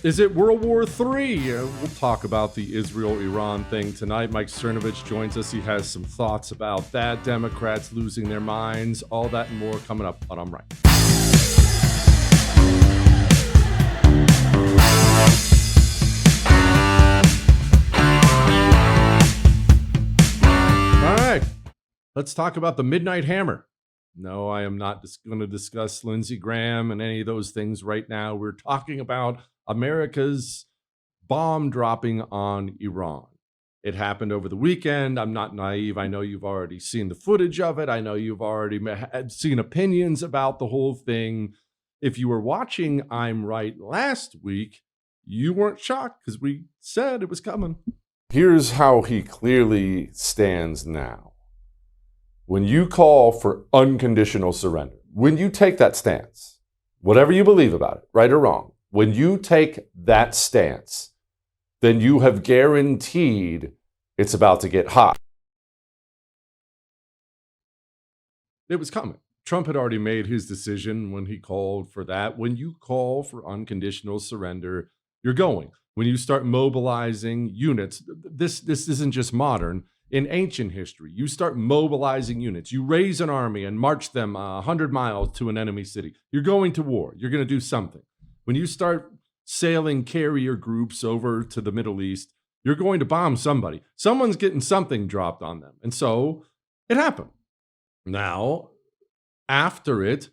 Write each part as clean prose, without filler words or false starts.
Is it World War III? We'll talk about the Israel-Iran thing tonight. Mike Cernovich joins us. He has some thoughts about that. Democrats losing their minds. All that and more coming up on I'm Right. All right. Let's talk about the Midnight Hammer. No, I am not going to discuss Lindsey Graham and any of those things right now. We're talking about America's bomb dropping on Iran. It happened over the weekend. I'm not naive. I know you've already seen the footage of it. I know you've already seen opinions about the whole thing. If you were watching I'm Right last week, you weren't shocked because we said it was coming. Here's how he clearly stands now. When you call for unconditional surrender, when you take that stance, whatever you believe about it, right or wrong, when you take that stance, then you have guaranteed it's about to get hot. It was coming. Trump had already made his decision when he called for that. When you call for unconditional surrender, you're going. When you start mobilizing units, this isn't just modern. In ancient history, you start mobilizing units. You raise an army and march them 100 miles to an enemy city. You're going to war. You're going to do something. When you start sailing carrier groups over to the Middle East, you're going to bomb somebody. Someone's getting something dropped on them. And so it happened. Now, after it,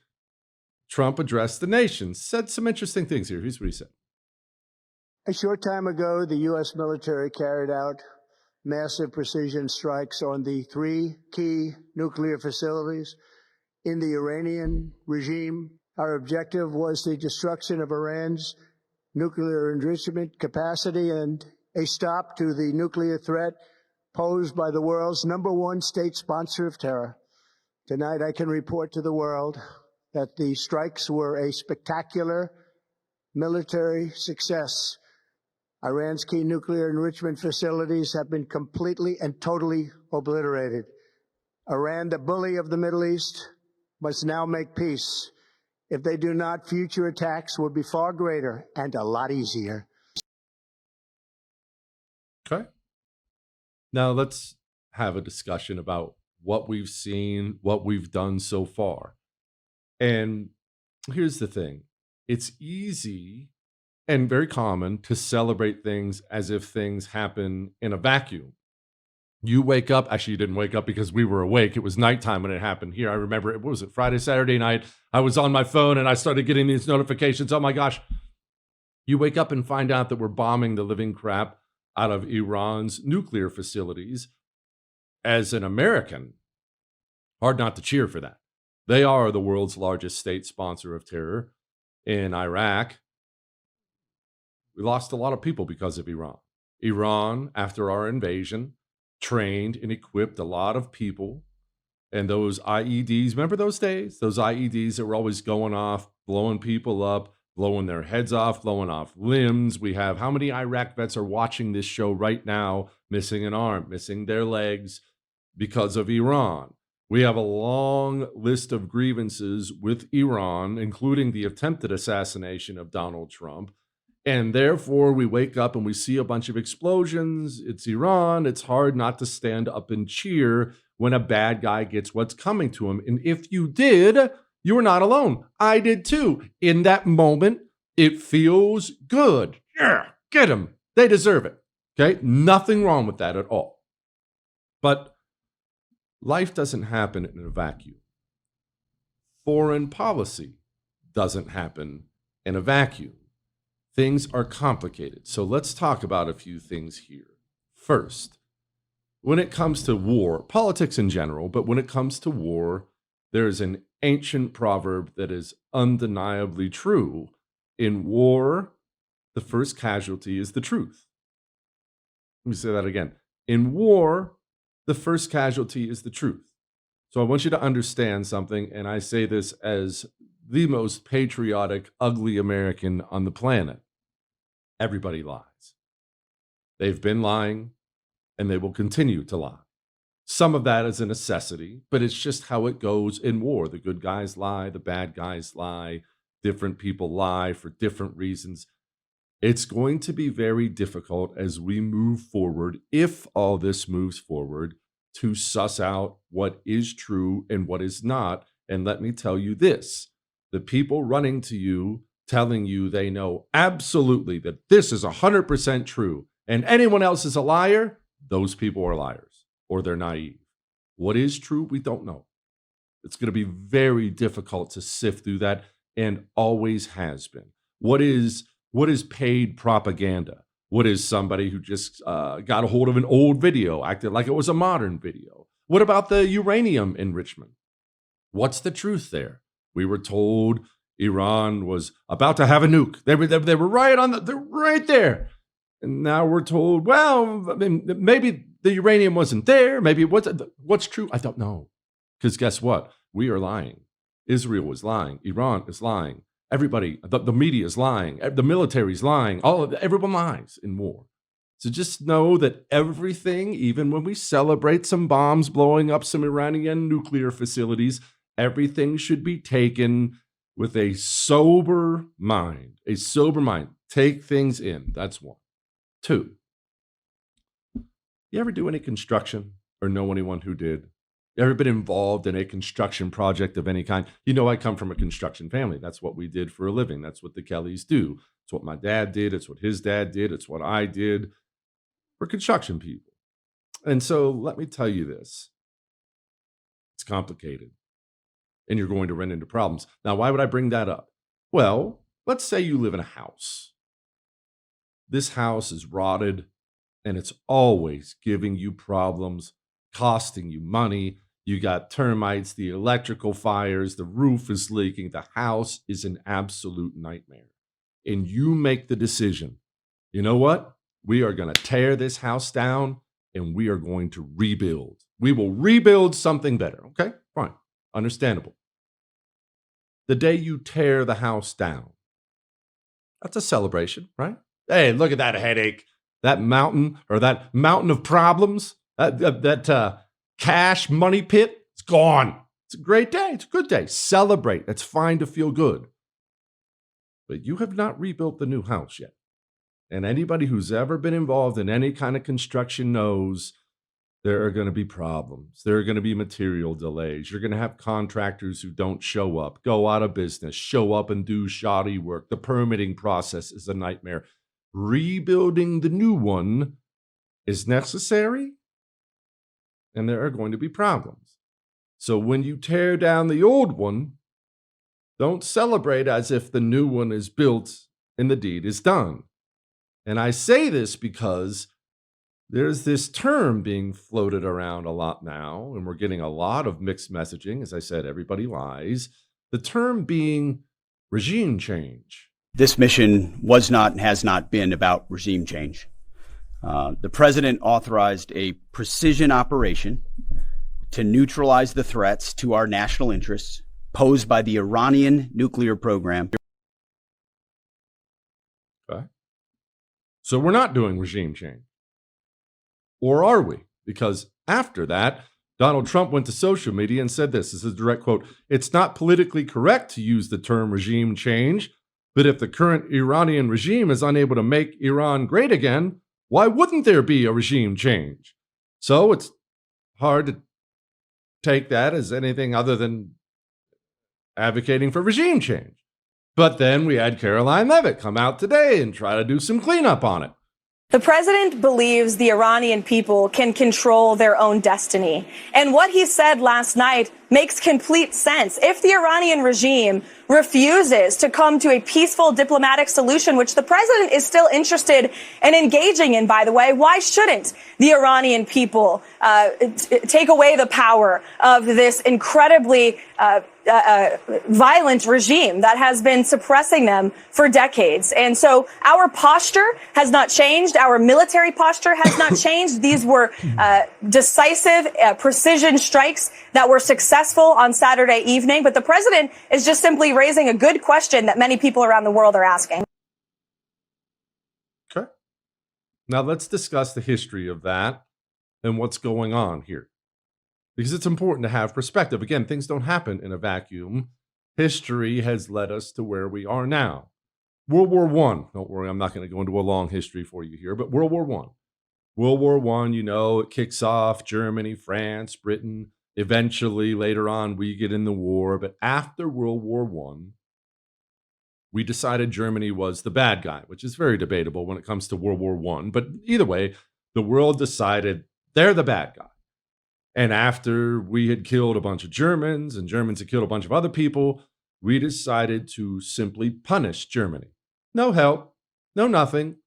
Trump addressed the nation, said some interesting things here. Here's what he said. A short time ago, the U.S. military carried out massive precision strikes on the 3 key nuclear facilities in the Iranian regime. Our objective was the destruction of Iran's nuclear enrichment capacity and a stop to the nuclear threat posed by the world's #1 state sponsor of terror. Tonight, I can report to the world that the strikes were a spectacular military success. Iran's key nuclear enrichment facilities have been completely and totally obliterated. Iran, the bully of the Middle East, must now make peace. If they do not, future attacks will be far greater and a lot easier. Okay. Now let's have a discussion about what we've seen, what we've done so far. And here's the thing. It's easy and very common to celebrate things as if things happen in a vacuum. You wake up, actually you didn't wake up because we were awake. It was nighttime when it happened here. I remember, what was it, Friday, Saturday night? I was on my phone and I started getting these notifications. Oh my gosh. You wake up and find out that we're bombing the living crap out of Iran's nuclear facilities. As an American, hard not to cheer for that. They are the world's largest state sponsor of terror. In Iraq, we lost a lot of people because of Iran. Iran, after our invasion, trained and equipped a lot of people. And those IEDs, remember those days? Those IEDs that were always going off, blowing people up, blowing their heads off, blowing off limbs. We have, how many Iraq vets are watching this show right now, missing an arm, missing their legs because of Iran? We have a long list of grievances with Iran, including the attempted assassination of Donald Trump. And therefore, we wake up and we see a bunch of explosions. It's Iran. It's hard not to stand up and cheer when a bad guy gets what's coming to him. And if you did, you were not alone. I did too. In that moment, it feels good. Yeah, get them. They deserve it. Okay? Nothing wrong with that at all. But life doesn't happen in a vacuum. Foreign policy doesn't happen in a vacuum. Things are complicated. So let's talk about a few things here. First, when it comes to war, politics in general, but when it comes to war, there's an ancient proverb that is undeniably true. In war, the first casualty is the truth. Let me say that again. In war, the first casualty is the truth. So I want you to understand something, and I say this as the most patriotic, ugly American on the planet. Everybody lies. They've been lying, and they will continue to lie. Some of that is a necessity, but it's just how it goes in war. The good guys lie, the bad guys lie, different people lie for different reasons. It's going to be very difficult as we move forward, if all this moves forward, to suss out what is true and what is not. And let me tell you this, the people running to you, telling you they know absolutely that this is 100% true and anyone else is a liar, those people are liars or they're naive. What is true, we don't know. It's going to be very difficult to sift through that, and always has been. What is paid propaganda? What is somebody who just got a hold of an old video, acted like it was a modern video? What about the uranium enrichment? What's the truth there? We were told Iran was about to have a nuke. They were right they're right there. And now we're told, well, I mean, maybe the uranium wasn't there. Maybe what's true? I don't know. Because guess what? We are lying. Israel is lying. Iran is lying. Everybody, the media is lying. The military is lying. Everyone lies in war. So just know that everything, even when we celebrate some bombs blowing up some Iranian nuclear facilities, everything should be taken with a sober mind. A sober mind. Take things in. That's one. Two, you ever do any construction or know anyone who did? You ever been involved in a construction project of any kind? You know, I come from a construction family. That's what we did for a living. That's what the Kellys do. It's what my dad did. It's what his dad did. It's what I did. We're construction people. And so let me tell you this. It's complicated. And you're going to run into problems. Now, why would I bring that up? Well, let's say you live in a house. This house is rotted and it's always giving you problems, costing you money. You got termites, the electrical fires, the roof is leaking. The house is an absolute nightmare. And you make the decision, you know what? We are going to tear this house down and we are going to rebuild. We will rebuild something better. Okay, fine. Understandable. The day you tear the house down, that's a celebration, right? Hey, look at that headache, that mountain of problems, that cash money pit, it's gone. It's a great day. It's a good day. Celebrate. It's fine to feel good. But you have not rebuilt the new house yet. And anybody who's ever been involved in any kind of construction knows there are going to be problems. There are going to be material delays. You're going to have contractors who don't show up, go out of business, show up and do shoddy work. The permitting process is a nightmare. Rebuilding the new one is necessary, and there are going to be problems. So when you tear down the old one, don't celebrate as if the new one is built and the deed is done. And I say this because there's this term being floated around a lot now, and we're getting a lot of mixed messaging. As I said, everybody lies. The term being regime change. This mission was not and has not been about regime change. The president authorized a precision operation to neutralize the threats to our national interests posed by the Iranian nuclear program. Okay. So we're not doing regime change. Or are we? Because after that, Donald Trump went to social media and said this. This is a direct quote. It's not politically correct to use the term regime change, but if the current Iranian regime is unable to make Iran great again, why wouldn't there be a regime change? So it's hard to take that as anything other than advocating for regime change. But then we had Caroline Leavitt come out today and try to do some cleanup on it. The president believes the Iranian people can control their own destiny. And what he said last night makes complete sense. If the Iranian regime refuses to come to a peaceful diplomatic solution, which the president is still interested in engaging in, by the way, why shouldn't the Iranian people take away the power of this incredibly violent regime that has been suppressing them for decades? And so our posture has not changed. Our military posture has not changed. These were decisive precision strikes that were successful on Saturday evening. But the president is just simply raising a good question that many people around the world are asking. Okay. Now let's discuss the history of that and what's going on here, because it's important to have perspective. Again, things don't happen in a vacuum. History has led us to where we are now. World War I. Don't worry, I'm not going to go into a long history for you here, but World War I. World War I, it kicks off Germany, France, Britain. Eventually, later on, we get in the war. But after World War I, we decided Germany was the bad guy, which is very debatable when it comes to World War I. But either way, the world decided they're the bad guy. And after we had killed a bunch of Germans and Germans had killed a bunch of other people, we decided to simply punish Germany. No help, no nothing.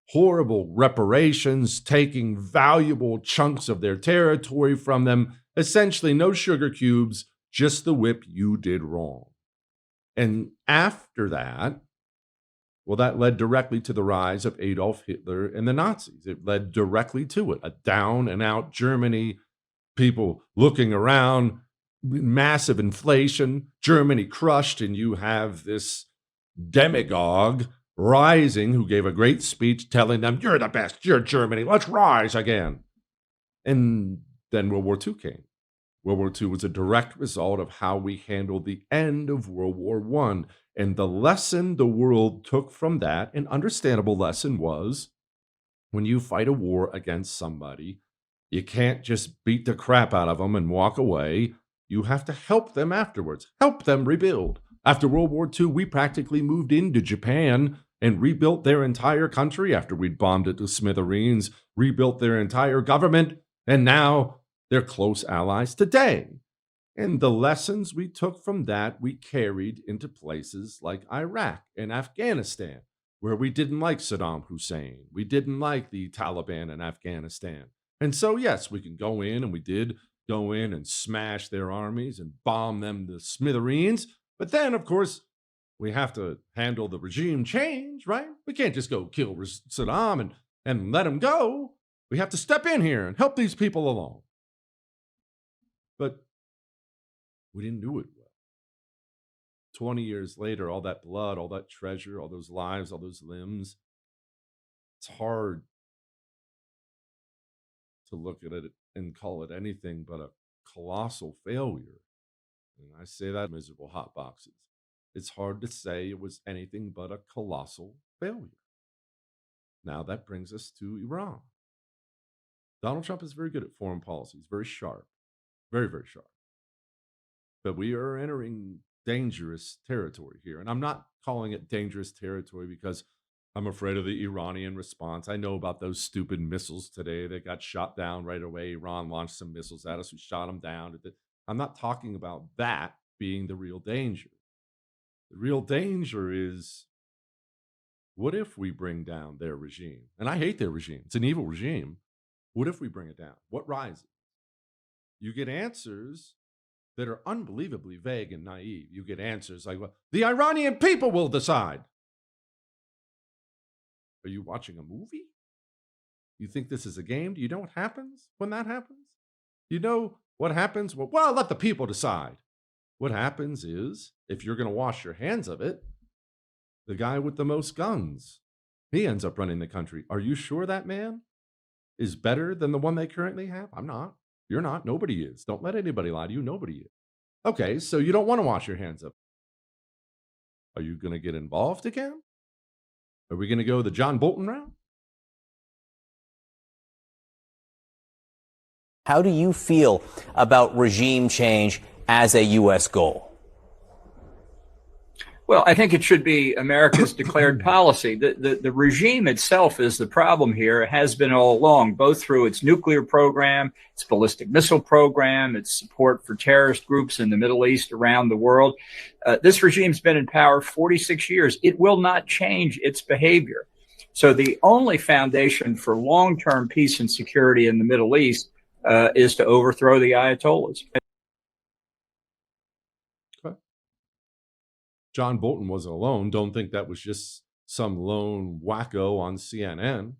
Horrible reparations, taking valuable chunks of their territory from them. Essentially, no sugar cubes, just the whip you did wrong. And after that, well, that led directly to the rise of Adolf Hitler and the Nazis. It led directly to it. A down and out Germany, people looking around, massive inflation, Germany crushed, and you have this demagogue rising who gave a great speech telling them, you're the best, you're Germany, let's rise again. And then World War II came. World War II was a direct result of how we handled the end of World War I. And the lesson the world took from that, an understandable lesson, was when you fight a war against somebody, you can't just beat the crap out of them and walk away. You have to help them afterwards, help them rebuild. After World War II, we practically moved into Japan and rebuilt their entire country after we'd bombed it to smithereens, rebuilt their entire government, and now they're close allies today. And the lessons we took from that, we carried into places like Iraq and Afghanistan, where we didn't like Saddam Hussein. We didn't like the Taliban in Afghanistan. And so, yes, we can go in, and we did go in and smash their armies and bomb them to smithereens. But then, of course, we have to handle the regime change, right? We can't just go kill Saddam and let him go. We have to step in here and help these people along. But we didn't do it well. 20 years later, all that blood, all that treasure, all those lives, all those limbs, it's hard to look at it and call it anything but a colossal failure. And I say that, miserable hot boxes. It's hard to say it was anything but a colossal failure. Now that brings us to Iran. Donald Trump is very good at foreign policy. He's very sharp, very, very sharp. But we are entering dangerous territory here. And I'm not calling it dangerous territory because I'm afraid of the Iranian response. I know about those stupid missiles today that got shot down right away. Iran launched some missiles at us. We shot them down. I'm not talking about that being the real danger. The real danger is, what if we bring down their regime? And I hate their regime. It's an evil regime. What if we bring it down? What rises? You get answers that are unbelievably vague and naive. You get answers like, well, the Iranian people will decide. Are you watching a movie? You think this is a game? Do you know what happens when that happens? You know what happens? Well, let the people decide. What happens is, if you're going to wash your hands of it, the guy with the most guns, he ends up running the country. Are you sure that man is better than the one they currently have? I'm not. You're not. Nobody is. Don't let anybody lie to you. Nobody is. Okay, so you don't want to wash your hands of it. Are you going to get involved again? Are we going to go the John Bolton route? How do you feel about regime change as a U.S. goal? Well, I think it should be America's declared policy. The regime itself is the problem here. It has been all along, both through its nuclear program, its ballistic missile program, its support for terrorist groups in the Middle East, around the world. This regime's been in power 46 years. It will not change its behavior. So the only foundation for long-term peace and security in the Middle East is to overthrow the Ayatollahs. John Bolton wasn't alone. Don't think that was just some lone wacko on CNN.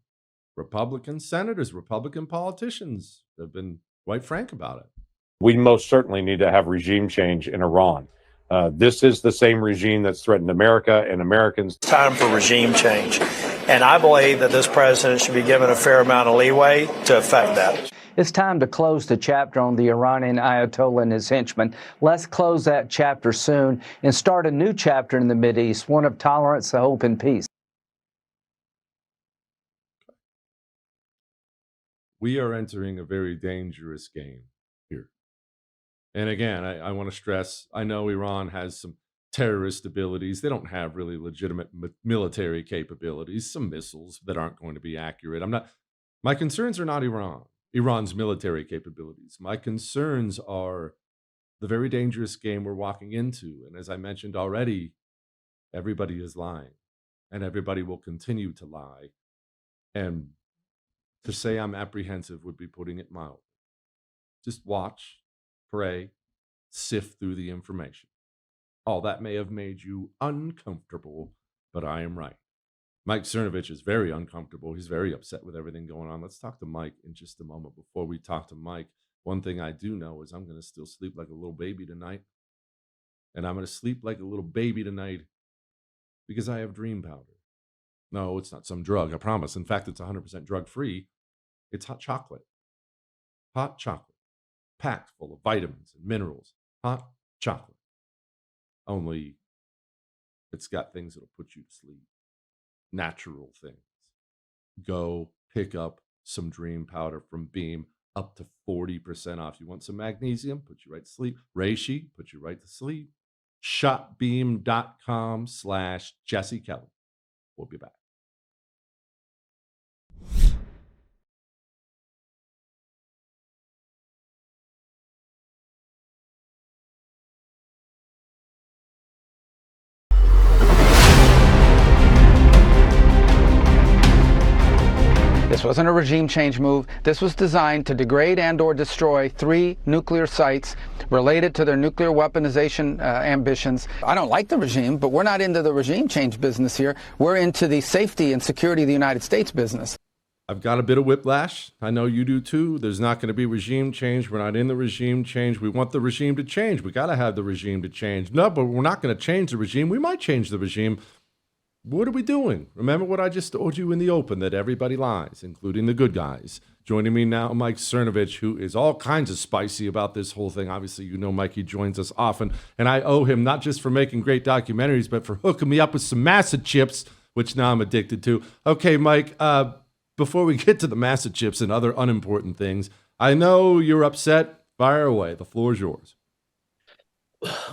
Republican senators, Republican politicians have been quite frank about it. We most certainly need to have regime change in Iran. This is the same regime that's threatened America and Americans. It's time for regime change. And I believe that this president should be given a fair amount of leeway to effect that. It's time to close the chapter on the Iranian Ayatollah and his henchmen. Let's close that chapter soon and start a new chapter in the Mideast, one of tolerance, hope, and peace. We are entering a very dangerous game here. And again, I want to stress, I know Iran has some terrorist abilities. They don't have really legitimate military capabilities, some missiles that aren't going to be accurate. My concerns are not Iran's military capabilities. My concerns are the very dangerous game we're walking into. And as I mentioned already, everybody is lying and everybody will continue to lie. And to say I'm apprehensive would be putting it mild. Just watch, pray, sift through the information. All that may have made you uncomfortable, but I am right. Mike Cernovich is very uncomfortable. He's very upset with everything going on. Let's talk to Mike in just a moment. Before we talk to Mike, one thing I do know is I'm going to still sleep like a little baby tonight. And I'm going to sleep like a little baby tonight because I have dream powder. No, it's not some drug, I promise. In fact, it's 100% drug-free. It's hot chocolate. Hot chocolate. Packed full of vitamins and minerals. Hot chocolate. Only it's got things that'll put you to sleep. Natural things. Go pick up some dream powder from Beam, up to 40% off. You want some magnesium? Put you right to sleep. Reishi? Put you right to sleep. Shopbeam.com/Jesse Kelly. We'll be back. This wasn't a regime change move. This was designed to degrade and or destroy 3 nuclear sites related to their nuclear weaponization ambitions. I don't like the regime, but we're not into the regime change business here. We're into the safety and security of the United States business. I've got a bit of whiplash. I know you do too. There's not going to be regime change. We're not in the regime change. We want the regime to change. We got to have the regime to change. No, but we're not going to change the regime. We might change the regime. What are we doing? Remember what I just told you in the open, that everybody lies, including the good guys. Joining me now, Mike Cernovich, who is all kinds of spicy about this whole thing. Obviously, you know Mike, he joins us often. And I owe him not just for making great documentaries, but for hooking me up with some Massa chips, which now I'm addicted to. Okay, Mike, before we get to the Massa chips and other unimportant things, I know you're upset. Fire away. The floor is yours.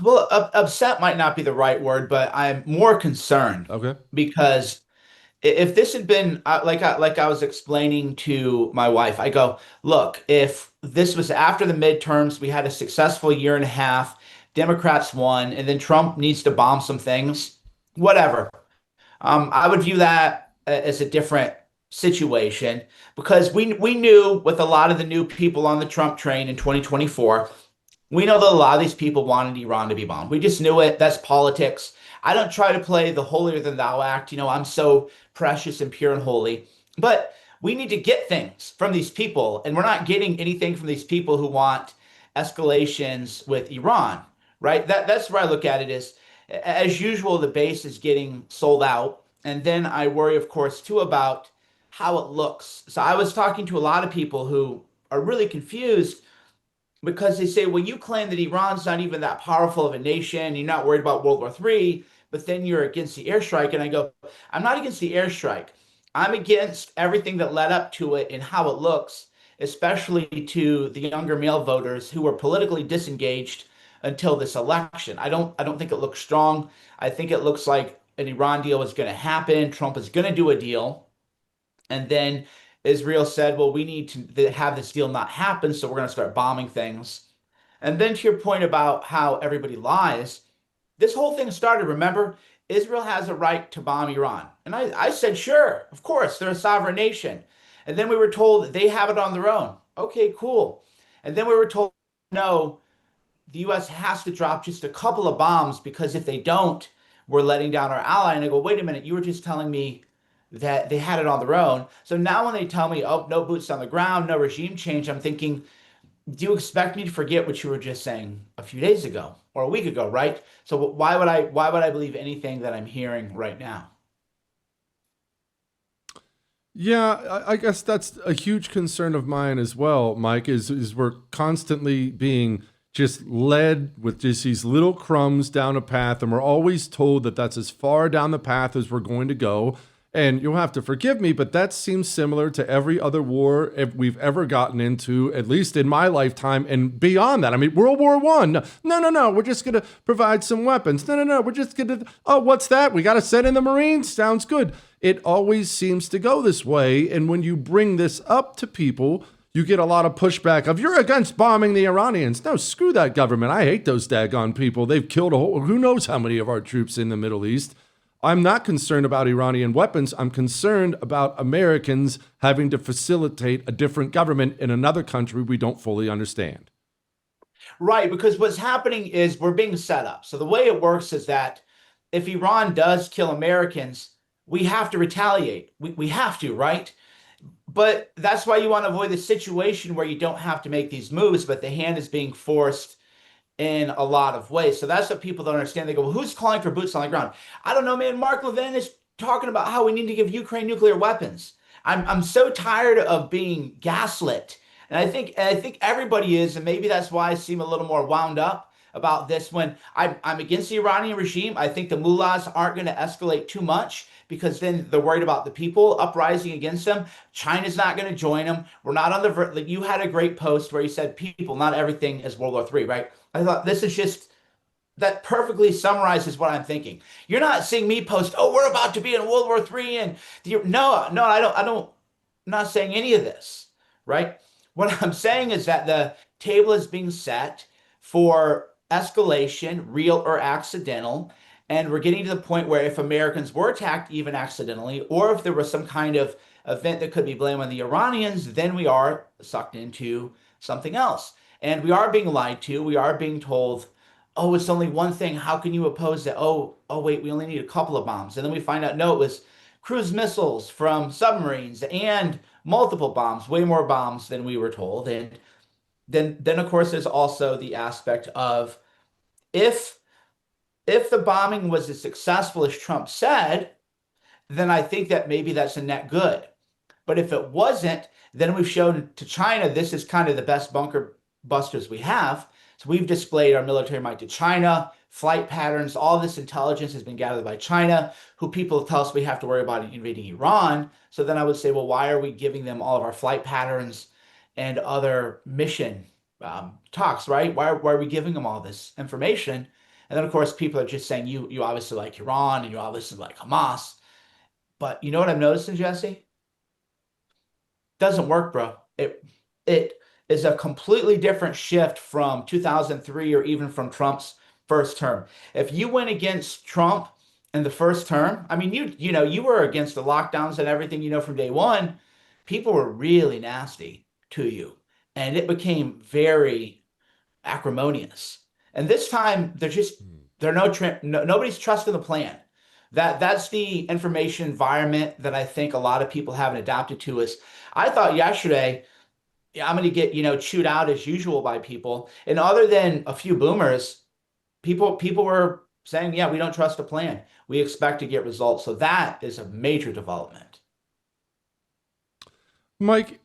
Well, upset might not be the right word, but I'm more concerned. Okay. Because if this had been like I was explaining to my wife, I go, look, if this was after the midterms, we had a successful year and a half, Democrats won, and then Trump needs to bomb some things, whatever. I would view that as a different situation, because we knew with a lot of the new people on the Trump train in 2024. We know that a lot of these people wanted Iran to be bombed. We just knew it. That's politics. I don't try to play the holier than thou act. You know, I'm so precious and pure and holy. But we need to get things from these people. And we're not getting anything from these people who want escalations with Iran, right? That's where I look at it is, as usual, the base is getting sold out. And then I worry, of course, too, about how it looks. So I was talking to a lot of people who are really confused, because they say, well, you claim that Iran's not even that powerful of a nation. You're not worried about World War III, but then you're against the airstrike. And I go, I'm not against the airstrike. I'm against everything that led up to it and how it looks, especially to the younger male voters who were politically disengaged until this election. I don't think it looks strong. I think it looks like an Iran deal is going to happen. Trump is going to do a deal. And then Israel said, well, we need to have this deal not happen, so we're going to start bombing things. And then to your point about how everybody lies, this whole thing started, remember, Israel has a right to bomb Iran. And I said, sure, of course, they're a sovereign nation. And then we were told that they have it on their own. Okay, cool. And then we were told, no, the U.S. has to drop just a couple of bombs, because if they don't, we're letting down our ally. And I go, wait a minute, you were just telling me that they had it on their own. So now when they tell me, oh, no boots on the ground, no regime change, I'm thinking, do you expect me to forget what you were just saying a few days ago or a week ago, right? So why would I believe anything that I'm hearing right now? Yeah, I guess that's a huge concern of mine as well, Mike, is we're constantly being just led with just these little crumbs down a path, and we're always told that that's as far down the path as we're going to go. And you'll have to forgive me, but that seems similar to every other war we've ever gotten into, at least in my lifetime and beyond that. I mean, World War One. No, we're just going to provide some weapons. No, we're just going to, oh, what's that? We got to send in the Marines? Sounds good. It always seems to go this way. And when you bring this up to people, you get a lot of pushback of, you're against bombing the Iranians. No, screw that government. I hate those daggone people. They've killed who knows how many of our troops in the Middle East. I'm not concerned about Iranian weapons. I'm concerned about Americans having to facilitate a different government in another country we don't fully understand. Right, because what's happening is we're being set up. So the way it works is that if Iran does kill Americans, we have to retaliate. We have to, right? But that's why you want to avoid the situation where you don't have to make these moves, but the hand is being forced in a lot of ways. So that's what people don't understand. They go, well, who's calling for boots on the ground? I don't know, man. Mark Levin is talking about how we need to give Ukraine nuclear weapons. I'm so tired of being gaslit. And I think everybody is, and maybe that's why I seem a little more wound up about this when I'm against the Iranian regime. I think the mullahs aren't going to escalate too much because then they're worried about the people uprising against them. China's not going to join them. We're not on the like you had a great post where you said people, not everything is World War III, right? I thought this is just that perfectly summarizes what I'm thinking. You're not seeing me post, oh, we're about to be in World War III, and no, I'm not saying any of this, right? What I'm saying is that the table is being set for escalation, real or accidental, and we're getting to the point where if Americans were attacked even accidentally, or if there was some kind of event that could be blamed on the Iranians, then we are sucked into something else. And we are being lied to. We are being told, oh, it's only one thing. How can you oppose it? Oh, wait, we only need a couple of bombs. And then we find out, no, it was cruise missiles from submarines and multiple bombs, way more bombs than we were told. And then of course, there's also the aspect of if the bombing was as successful as Trump said, then I think that maybe that's a net good. But if it wasn't, then we've shown to China this is kind of the best bunker busters we have. So we've displayed our military might to China, flight patterns, all this intelligence has been gathered by China, who people tell us we have to worry about invading Iran. So then I would say, well, why are we giving them all of our flight patterns and other mission talks, right? Why are we giving them all this information? And then, of course, people are just saying, you obviously like Iran and you obviously like Hamas. But you know what I'm noticing, Jesse? Doesn't work, bro. It is a completely different shift from 2003 or even from Trump's first term. If you went against Trump in the first term, I mean, you were against the lockdowns and everything, from day one. People were really nasty to you, and it became very acrimonious. And this time, nobody's trusting the plan. That's the information environment that I think a lot of people haven't adapted to. Is I thought yesterday, I'm going to get chewed out as usual by people, and other than a few boomers, people were saying, yeah, we don't trust the plan. We expect to get results. So that is a major development. Mike,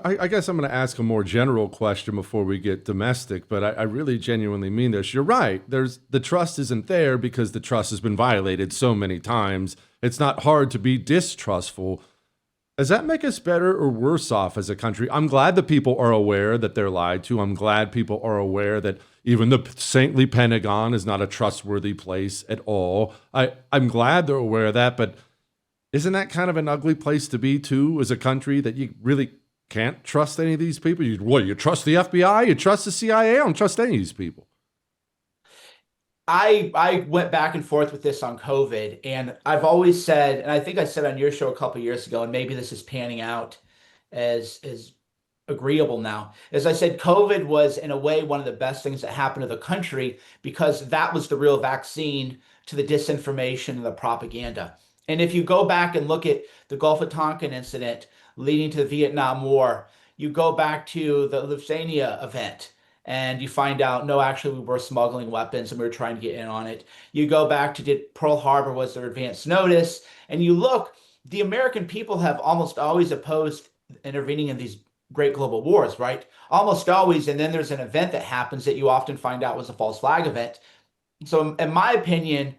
I guess I'm going to ask a more general question before we get domestic, but I really genuinely mean this. You're right. The trust isn't there because the trust has been violated so many times. It's not hard to be distrustful. Does that make us better or worse off as a country? I'm glad that people are aware that they're lied to. I'm glad people are aware that even the saintly Pentagon is not a trustworthy place at all. I'm glad they're aware of that, but isn't that kind of an ugly place to be too as a country, that you really can't trust any of these people? You trust the FBI? You trust the CIA? I don't trust any of these people. I went back and forth with this on COVID, and I've always said, and I think I said on your show a couple of years ago, and maybe this is panning out as agreeable now, as I said, COVID was in a way one of the best things that happened to the country because that was the real vaccine to the disinformation and the propaganda. And if you go back and look at the Gulf of Tonkin incident leading to the Vietnam War, you go back to the Lithuania event, and you find out, no, actually, we were smuggling weapons and we were trying to get in on it. You go back to did Pearl Harbor was their advance notice, and you look, the American people have almost always opposed intervening in these great global wars, right? Almost always. And then there's an event that happens that you often find out was a false flag event. So, in my opinion,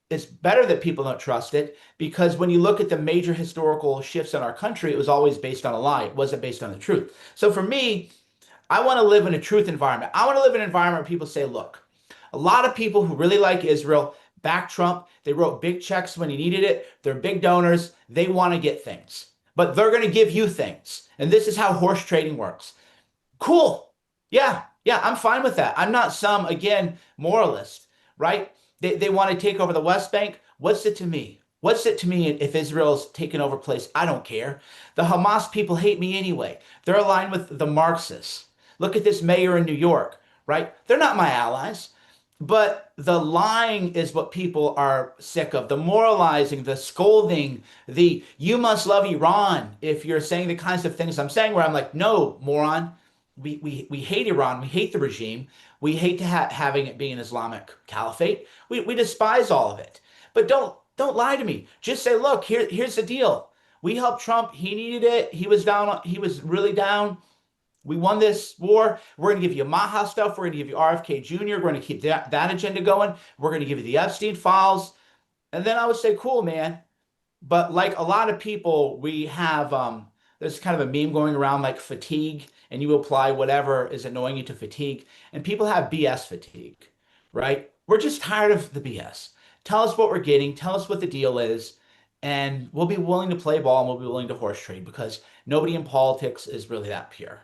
it's better that people don't trust it, because when you look at the major historical shifts in our country, it was always based on a lie. It wasn't based on the truth. So for me, I want to live in a truth environment. I want to live in an environment where people say, look, a lot of people who really like Israel back Trump. They wrote big checks when he needed it. They're big donors. They want to get things, but they're going to give you things. And this is how horse trading works. Cool. Yeah. Yeah. I'm fine with that. I'm not some, again, moralist, right? They want to take over the West Bank. What's it to me? What's it to me if Israel's taken over place? I don't care. The Hamas people hate me anyway. They're aligned with the Marxists. Look at this mayor in New York, right? They're not my allies. But the lying is what people are sick of. The moralizing, the scolding, the you must love Iran if you're saying the kinds of things I'm saying, where I'm like, no, moron. We hate Iran. We hate the regime. We hate to having it be an Islamic caliphate. We despise all of it. But don't lie to me. Just say, look, here's the deal. We helped Trump. He needed it. He was down. He was really down. We won this war. We're going to give you Maha stuff. We're going to give you RFK Jr. We're going to keep that agenda going. We're going to give you the Epstein files. And then I would say, cool, man. But like a lot of people, we have, there's kind of a meme going around like fatigue, and you apply whatever is annoying you to fatigue. And people have BS fatigue, right? We're just tired of the BS. Tell us what we're getting. Tell us what the deal is. And we'll be willing to play ball, and we'll be willing to horse trade, because nobody in politics is really that pure.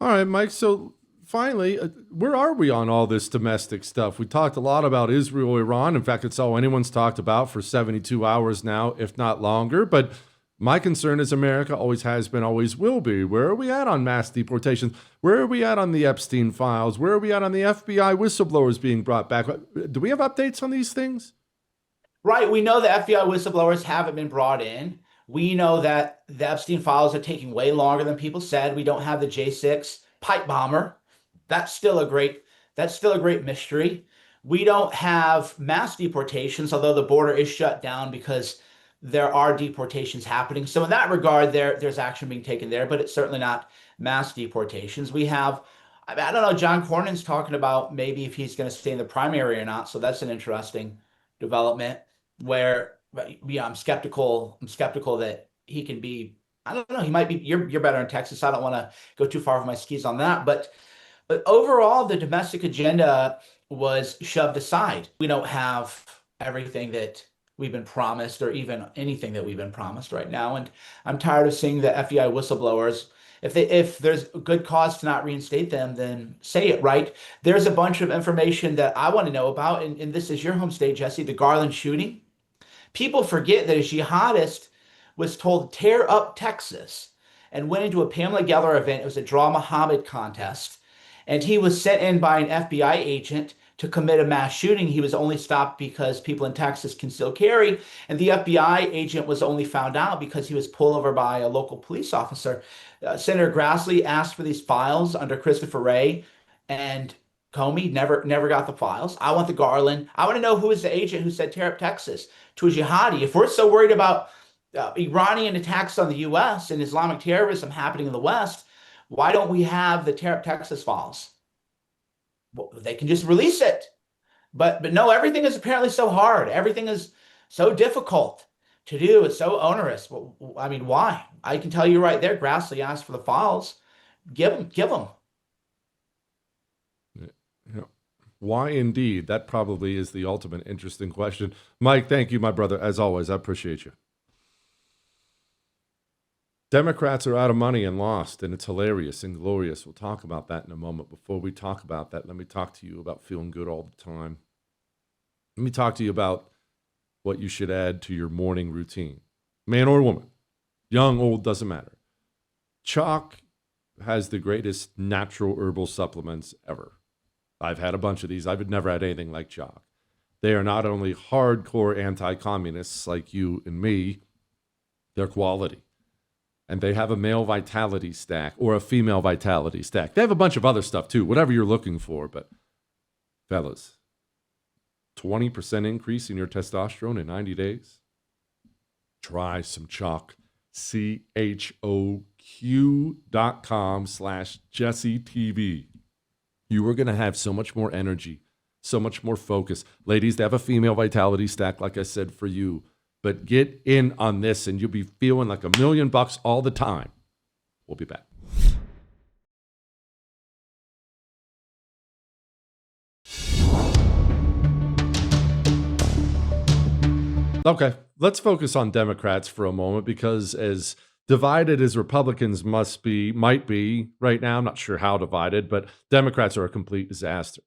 All right, Mike. So finally, where are we on all this domestic stuff? We talked a lot about Israel, Iran. In fact, it's all anyone's talked about for 72 hours now, if not longer. But my concern is America always has been, always will be. Where are we at on mass deportations? Where are we at on the Epstein files? Where are we at on the FBI whistleblowers being brought back? Do we have updates on these things? Right. We know the FBI whistleblowers haven't been brought in. We know that the Epstein files are taking way longer than people said. We don't have the J6 pipe bomber. That's still a great mystery. We don't have mass deportations, although the border is shut down because there are deportations happening. So in that regard, there's action being taken there, but it's certainly not mass deportations. We have, I don't know, John Cornyn's talking about maybe if he's going to stay in the primary or not. So that's an interesting development where, yeah, I'm skeptical that he can be, I don't know, he might be, you're better in Texas. I don't want to go too far with my skis on that, but overall, the domestic agenda was shoved aside. We don't have everything that we've been promised, or even anything that we've been promised right now. And I'm tired of seeing the FBI whistleblowers. If there's a good cause to not reinstate them, then say it, right? There's a bunch of information that I want to know about, and this is your home state, Jesse, the Garland shooting. People forget that a jihadist was told to tear up Texas and went into a Pamela Geller event. It was a Draw Muhammad contest. And he was sent in by an FBI agent to commit a mass shooting. He was only stopped because people in Texas can still carry. And the FBI agent was only found out because he was pulled over by a local police officer. Senator Grassley asked for these files under Christopher Wray, and Comey never got the files. I want the Garland. I want to know who is the agent who said tear up Texas to a jihadi. If we're so worried about Iranian attacks on the U.S. and Islamic terrorism happening in the West, why don't we have the tear up Texas files? Well, they can just release it. But no, everything is apparently so hard. Everything is so difficult to do. It's so onerous. Well, I mean, why? I can tell you right there, Grassley asked for the files. Give them. Yeah. Why indeed? That probably is the ultimate interesting question. Mike, thank you, my brother. As always, I appreciate you. Democrats are out of money and lost, and it's hilarious and glorious. We'll talk about that in a moment. Before we talk about that, let me talk to you about feeling good all the time. Let me talk to you about what you should add to your morning routine. Man or woman, young, old, doesn't matter. Chalk has the greatest natural herbal supplements ever. I've had a bunch of these. I've never had anything like Chalk. They are not only hardcore anti-communists like you and me, they're quality. And they have a male vitality stack or a female vitality stack. They have a bunch of other stuff too, whatever you're looking for. But fellas, 20% increase in your testosterone in 90 days. Try some chalk. CHOQ.com/JesseTV. You are going to have so much more energy, so much more focus. Ladies, they have a female vitality stack, like I said, for you. But get in on this and you'll be feeling like $1,000,000 all the time. We'll be back. Okay, let's focus on Democrats for a moment, because as divided as Republicans might be right now, I'm not sure how divided, but Democrats are a complete disaster.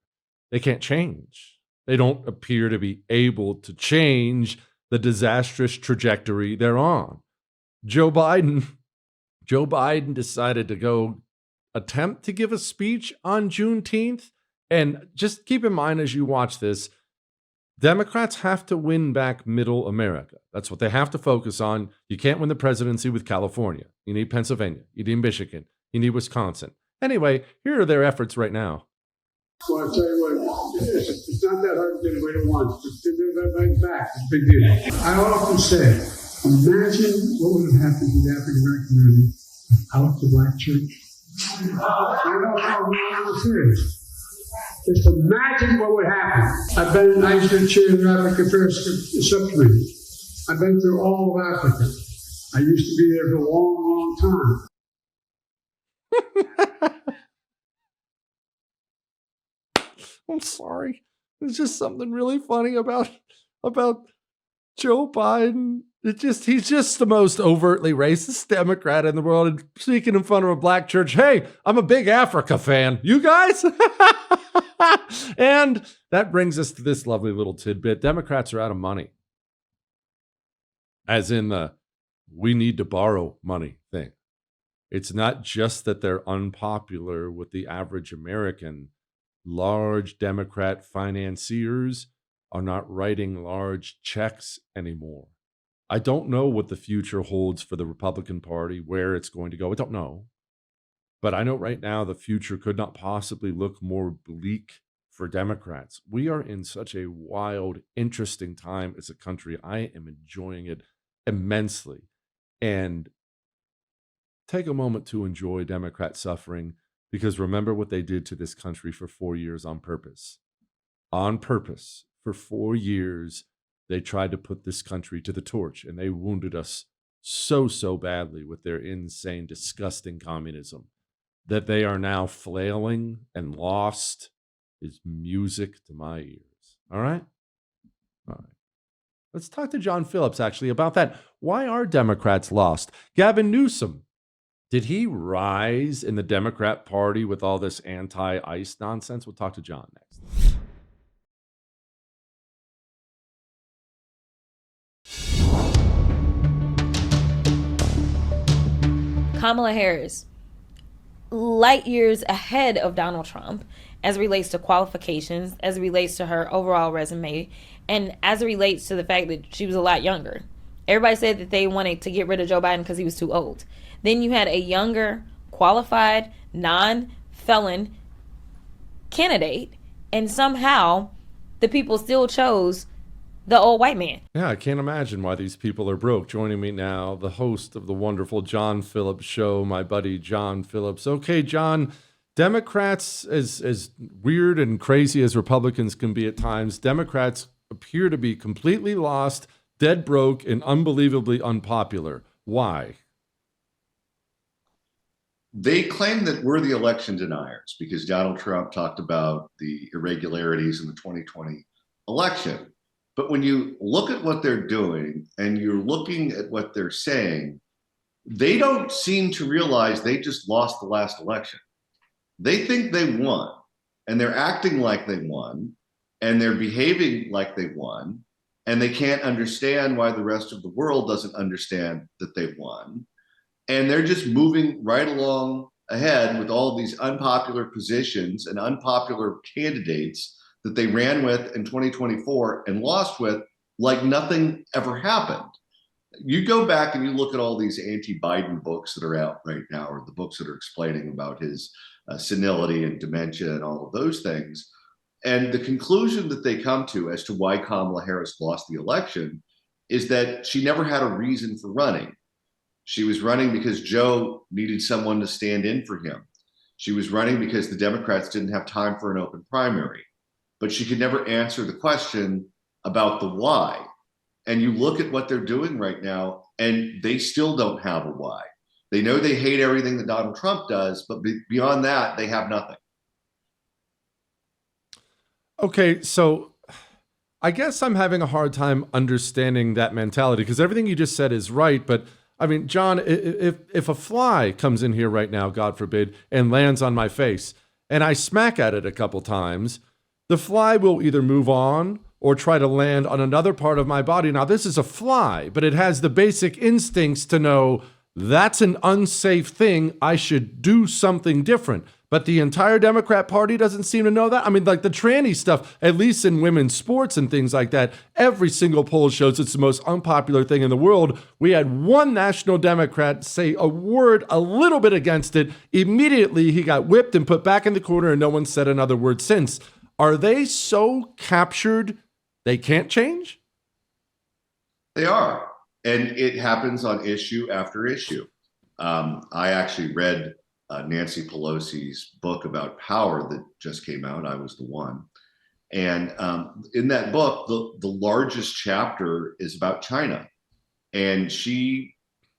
They can't change. They don't appear to be able to change the disastrous trajectory they're on. Joe Biden decided to go attempt to give a speech on Juneteenth. And just keep in mind as you watch this, Democrats have to win back middle America. That's what they have to focus on. You can't win the presidency with California. You need Pennsylvania. You need Michigan. You need Wisconsin. Anyway, here are their efforts right now. Well, I'll tell you what, it's not that hard to get away at once, but to do that back is a big deal. I often say, imagine what would have happened to the African American community without the black church. I know I'm serious. Just imagine what would happen. I used to chair the African Affairs Subcommittee. I've been through all of Africa. I used to be there for a long, long time. I'm sorry. There's just something really funny about Joe Biden. He's just the most overtly racist Democrat in the world, and speaking in front of a black church. Hey, I'm a big Africa fan. You guys? And that brings us to this lovely little tidbit. Democrats are out of money. As in the we need to borrow money thing. It's not just that they're unpopular with the average American. Large Democrat financiers are not writing large checks anymore. I don't know what the future holds for the Republican Party, where it's going to go. I don't know. But I know right now the future could not possibly look more bleak for Democrats. We are in such a wild, interesting time as a country. I am enjoying it immensely. And take a moment to enjoy Democrat suffering, because remember what they did to this country for 4 years on purpose. On purpose, for 4 years, they tried to put this country to the torch, and they wounded us so badly with their insane, disgusting communism that they are now flailing and lost is music to my ears. All right? All right. Let's talk to John Phillips, actually, about that. Why are Democrats lost? Gavin Newsom, did he rise in the Democrat Party with all this anti-ICE nonsense? We'll talk to John next. Kamala Harris, light years ahead of Donald Trump as it relates to qualifications, as it relates to her overall resume, and as it relates to the fact that she was a lot younger. Everybody said that they wanted to get rid of Joe Biden because he was too old. Then you had a younger, qualified, non-felon candidate, and somehow the people still chose the old white man. Yeah, I can't imagine why these people are broke. Joining me now, the host of the wonderful John Phillips Show, my buddy John Phillips. Okay, John, Democrats, as weird and crazy as Republicans can be at times, Democrats appear to be completely lost, dead broke, and unbelievably unpopular. Why? They claim that we're the election deniers because Donald Trump talked about the irregularities in the 2020 election. But when you look at what they're doing and you're looking at what they're saying, they don't seem to realize they just lost the last election. They think they won, and they're acting like they won, and they're behaving like they won, and they can't understand why the rest of the world doesn't understand that they won. And they're just moving right along ahead with all these unpopular positions and unpopular candidates that they ran with in 2024 and lost with like nothing ever happened. You go back and you look at all these anti-Biden books that are out right now, or the books that are explaining about his senility and dementia and all of those things. And the conclusion that they come to as to why Kamala Harris lost the election is that she never had a reason for running. She was running because Joe needed someone to stand in for him. She was running because the Democrats didn't have time for an open primary. But she could never answer the question about the why. And you look at what they're doing right now, and they still don't have a why. They know they hate everything that Donald Trump does, but beyond that, they have nothing. Okay, so I guess I'm having a hard time understanding that mentality, because everything you just said is right. But I mean, John, if a fly comes in here right now, God forbid, and lands on my face, and I smack at it a couple times, the fly will either move on or try to land on another part of my body. Now, this is a fly, but it has the basic instincts to know that's an unsafe thing. I should do something different. But the entire Democrat Party doesn't seem to know that. I mean, like the tranny stuff, at least in women's sports and things like that, every single poll shows it's the most unpopular thing in the world. We had one national Democrat say a word a little bit against it. Immediately, he got whipped and put back in the corner, and no one said another word since. Are they so captured they can't change? They are. And it happens on issue after issue. I actually read Nancy Pelosi's book about power that just came out. I was the one. And in that book, the largest chapter is about China. And she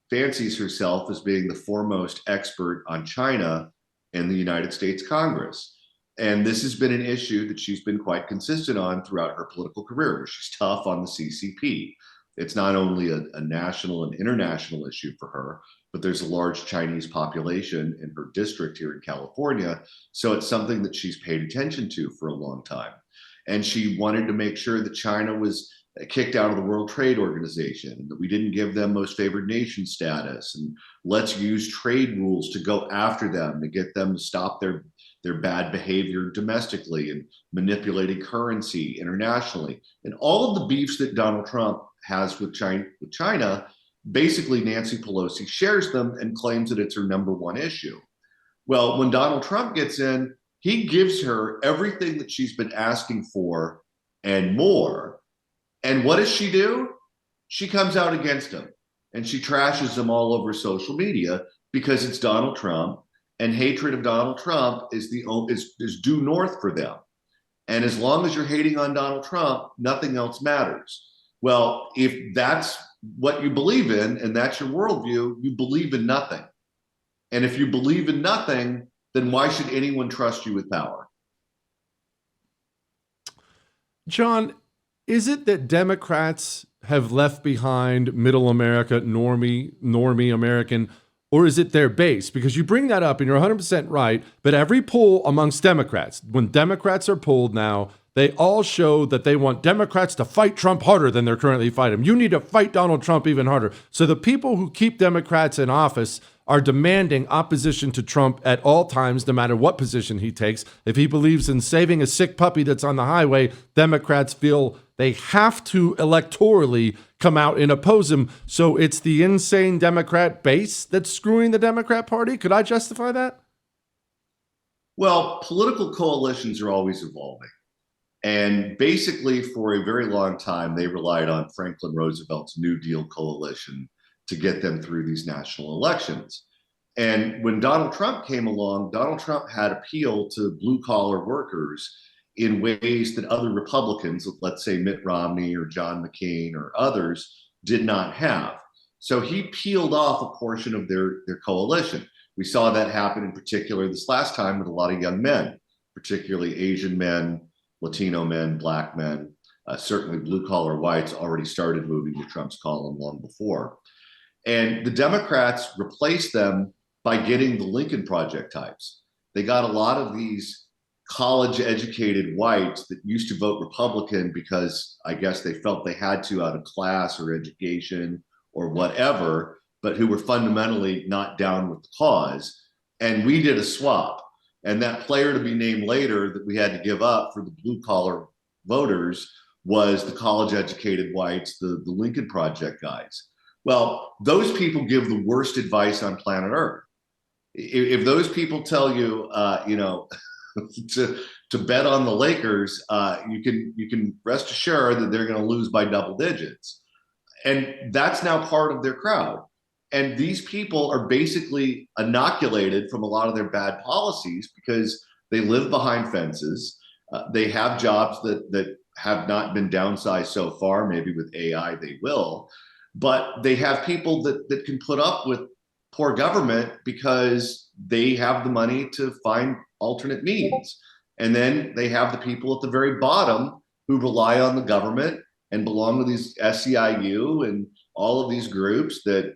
fancies herself as being the foremost expert on China in the United States Congress. And this has been an issue that she's been quite consistent on throughout her political career. She's tough on the CCP. It's not only a national and international issue for her, but there's a large Chinese population in her district here in California. So it's something that she's paid attention to for a long time. And she wanted to make sure that China was kicked out of the World Trade Organization, and that we didn't give them most favored nation status. And let's use trade rules to go after them, to get them to stop their bad behavior domestically and manipulating currency internationally. And all of the beefs that Donald Trump has with China, basically Nancy Pelosi shares them and claims that it's her number one issue. Well, when Donald Trump gets in, he gives her everything that she's been asking for and more. And what does she do? She comes out against him, and she trashes him all over social media because it's Donald Trump, and hatred of Donald Trump is due north for them. And as long as you're hating on Donald Trump, nothing else matters. Well, if that's what you believe in and that's your worldview, you believe in nothing. And if you believe in nothing, then why should anyone trust you with power? John, is it that Democrats have left behind middle America, normie American, or is it their base? Because you bring that up and you're 100% right, but every poll amongst Democrats, when Democrats are polled now, they all show that they want Democrats to fight Trump harder than they're currently fighting him. You need to fight Donald Trump even harder. So the people who keep Democrats in office are demanding opposition to Trump at all times, no matter what position he takes. If he believes in saving a sick puppy that's on the highway, Democrats feel they have to electorally come out and oppose him. So it's the insane Democrat base that's screwing the Democrat Party. Could I justify that? Well, political coalitions are always evolving. And basically, for a very long time, they relied on Franklin Roosevelt's New Deal coalition to get them through these national elections. And when Donald Trump came along, Donald Trump had appeal to blue-collar workers in ways that other Republicans, let's say Mitt Romney or John McCain or others, did not have. So he peeled off a portion of their coalition. We saw that happen in particular this last time with a lot of young men, particularly Asian men, Latino men, black men, certainly blue-collar whites already started moving to Trump's column long before. And the Democrats replaced them by getting the Lincoln Project types. They got a lot of these college-educated whites that used to vote Republican because I guess they felt they had to out of class or education or whatever, but who were fundamentally not down with the cause. And we did a swap. And that player to be named later that we had to give up for the blue-collar voters was the college-educated whites, the Lincoln Project guys. Well, those people give the worst advice on planet Earth. If those people tell you, to bet on the Lakers, you can rest assured that they're going to lose by double digits. And that's now part of their crowd. And these people are basically inoculated from a lot of their bad policies because they live behind fences. They have jobs that have not been downsized so far. Maybe with AI they will. But they have people that can put up with poor government because they have the money to find alternate means. And then they have the people at the very bottom who rely on the government and belong to these SEIU and all of these groups that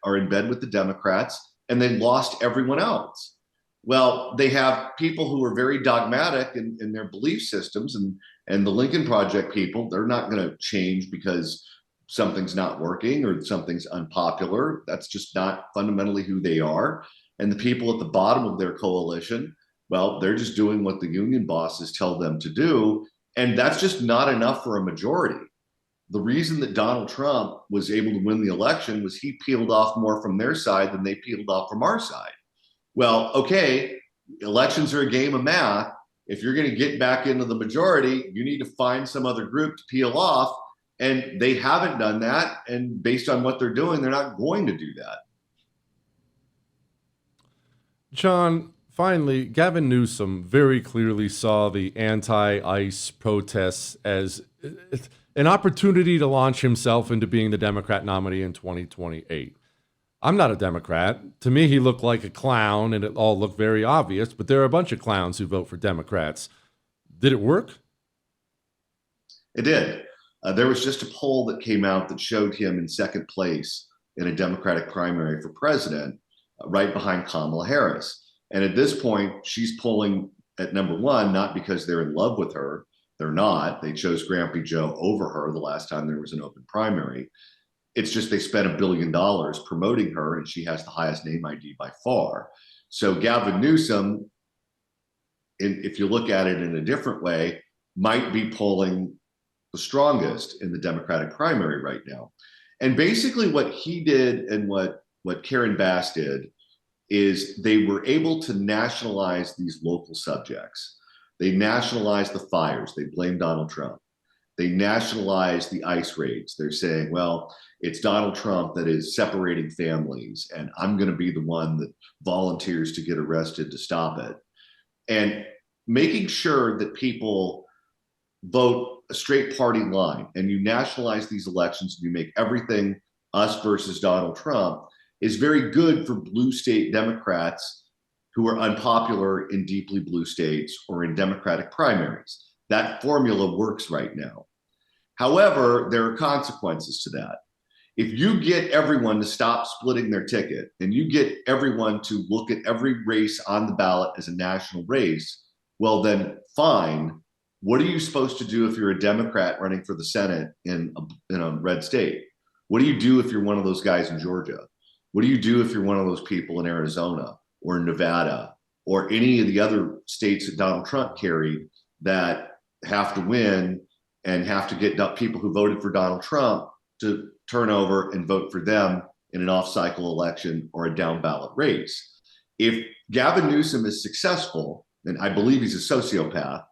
are in bed with the Democrats, and they lost everyone else. Well, they have people who are very dogmatic in their belief systems, and the Lincoln Project people, they're not going to change because something's not working or something's unpopular. That's just not fundamentally who they are. And the people at the bottom of their coalition, well, they're just doing what the union bosses tell them to do. And that's just not enough for a majority. The reason that Donald Trump was able to win the election was he peeled off more from their side than they peeled off from our side. Well, okay, elections are a game of math. If you're going to get back into the majority, you need to find some other group to peel off. And they haven't done that. And based on what they're doing, they're not going to do that. John, finally, Gavin Newsom very clearly saw the anti-ICE protests as an opportunity to launch himself into being the Democrat nominee in 2028. I'm not a Democrat. To me, he looked like a clown, and it all looked very obvious, but there are a bunch of clowns who vote for Democrats. Did it work? It did. There was just a poll that came out that showed him in second place in a Democratic primary for president, right behind Kamala Harris. And at this point, she's polling at number one, not because they're in love with her. They're not. They chose Grampy Joe over her the last time there was an open primary. It's just they spent $1 billion promoting her, and she has the highest name ID by far. So Gavin Newsom, if you look at it in a different way, might be polling the strongest in the Democratic primary right now. And basically what he did and what Karen Bass did is they were able to nationalize these local subjects. They nationalized the fires. They blamed Donald Trump. They nationalized the ICE raids. They're saying, well, it's Donald Trump that is separating families, and I'm going to be the one that volunteers to get arrested to stop it. And making sure that people vote a straight party line, and you nationalize these elections and you make everything us versus Donald Trump, is very good for blue state Democrats who are unpopular in deeply blue states or in Democratic primaries. That formula works right now. However, there are consequences to that. If you get everyone to stop splitting their ticket and you get everyone to look at every race on the ballot as a national race, well, then fine. What are you supposed to do if you're a Democrat running for the Senate in a red state? What do you do if you're one of those guys in Georgia? What do you do if you're one of those people in Arizona or Nevada or any of the other states that Donald Trump carried that have to win and have to get people who voted for Donald Trump to turn over and vote for them in an off-cycle election or a down-ballot race? If Gavin Newsom is successful, and I believe he's a sociopath,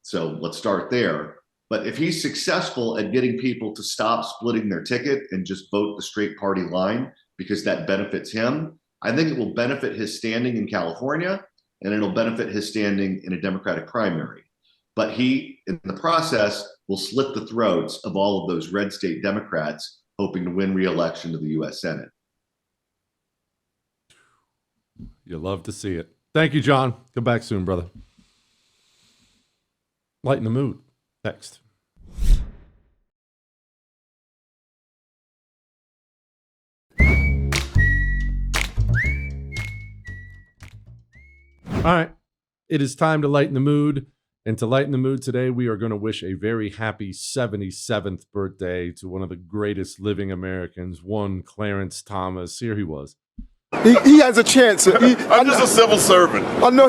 so let's start there. But if he's successful at getting people to stop splitting their ticket and just vote the straight party line because that benefits him, I think it will benefit his standing in California, and it'll benefit his standing in a Democratic primary. But he, in the process, will slit the throats of all of those red state Democrats hoping to win re-election to the U.S. Senate. You love to see it. Thank you, John. Come back soon, brother. Lighten the mood. Next. All right. It is time to lighten the mood. And to lighten the mood today, we are going to wish a very happy 77th birthday to one of the greatest living Americans, one Clarence Thomas. Here he was. He has a chance. I'm just a civil servant. I know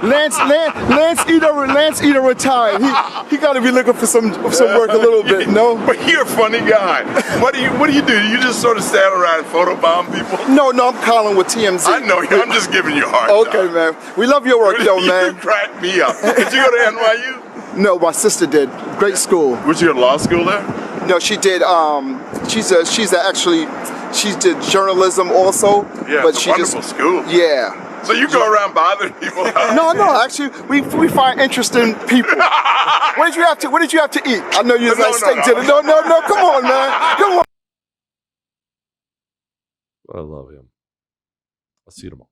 Lance either retired. He got to be looking for some work a little bit. No, but you're a funny guy. What do you do? You just sort of stand around and photobomb people? No, I'm calling with TMZ. I know you. I'm just giving you a hard time. Okay, man. We love your work, though, man. You crack me up. Did you go to NYU? No, my sister did. Great school. Was you at law school there? No, she did. She did journalism also. Yeah, but it's she a wonderful school. Yeah. So you go around bothering people? No. Actually, we find interesting people. What did you have to eat? I know you was like steak dinner. No. Come on, man. Come on. I love him. I'll see you tomorrow.